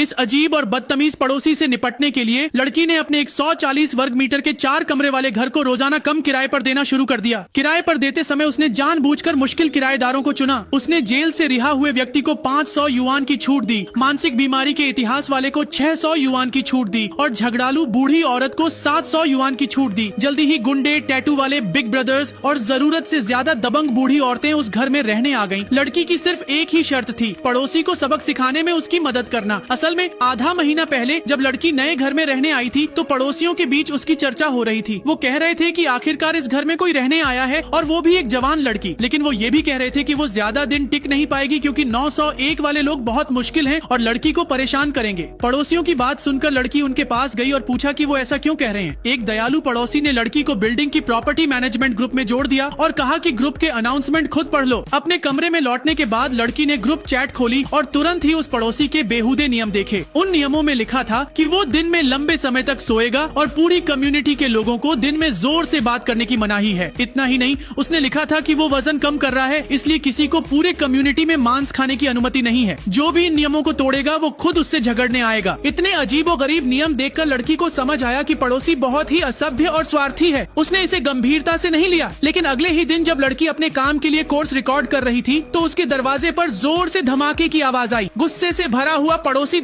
इस अजीब और बदतमीज पड़ोसी से निपटने के लिए लड़की ने अपने 140 वर्ग मीटर के 4 कमरे वाले घर को रोजाना कम किराए पर देना शुरू कर दिया। किराए पर देते समय उसने जानबूझकर मुश्किल किराएदारों को चुना। उसने जेल से रिहा हुए व्यक्ति को 500 युआन की छूट दी, मानसिक बीमारी के इतिहास वाले को 600 युआन की छूट दी और झगड़ालू बूढ़ी औरत को 700 युआन की छूट दी। जल्दी ही गुंडे, टैटू वाले, बिग ब्रदर्स और जरूरत से ज्यादा दबंग बूढ़ी औरतें उस घर में रहने आ गईं। लड़की की सिर्फ एक ही शर्त थी, पड़ोसी को सबक सिखाने में उसकी मदद करना। असल में आधा महीना पहले जब लड़की नए घर में रहने आई थी तो पड़ोसियों के बीच उसकी चर्चा हो रही थी। वो कह रहे थे कि आखिरकार इस घर में कोई रहने आया है और वो भी एक जवान लड़की। लेकिन वो ये भी कह रहे थे कि वो ज्यादा दिन टिक नहीं पाएगी क्योंकि 901 वाले लोग बहुत मुश्किल हैं और लड़की को परेशान करेंगे। पड़ोसियों की बात सुनकर लड़की उनके पास गई और पूछा कि वो ऐसा क्यों कह रहे हैं। एक दयालु पड़ोसी ने लड़की को बिल्डिंग की प्रॉपर्टी मैनेजमेंट ग्रुप में जोड़ दिया और कहा कि ग्रुप के अनाउंसमेंट खुद पढ़ लो। अपने कमरे में लौटने के बाद लड़की ने ग्रुप चैट खोली और तुरंत ही उस पड़ोसी के बेहुदे नियम देखे। उन नियमों में लिखा था कि वो दिन में लंबे समय तक सोएगा और पूरी कम्युनिटी के लोगों को दिन में जोर से बात करने की मनाही है। इतना ही नहीं, उसने लिखा था कि वो वजन कम कर रहा है, इसलिए किसी को पूरे कम्युनिटी में मांस खाने की अनुमति नहीं है। जो भी इन नियमों को तोड़ेगा वो खुद उससे झगड़ने आएगा। इतने अजीबोगरीब नियम देखकर लड़की को समझ आया कि पड़ोसी बहुत ही असभ्य और स्वार्थी है। उसने इसे गंभीरता से नहीं लिया, लेकिन अगले ही दिन जब लड़की अपने काम के लिए कोर्स रिकॉर्ड कर रही थी तो उसके दरवाजे पर जोर से धमाके की आवाज आई। गुस्से से भरा हुआ पड़ोसी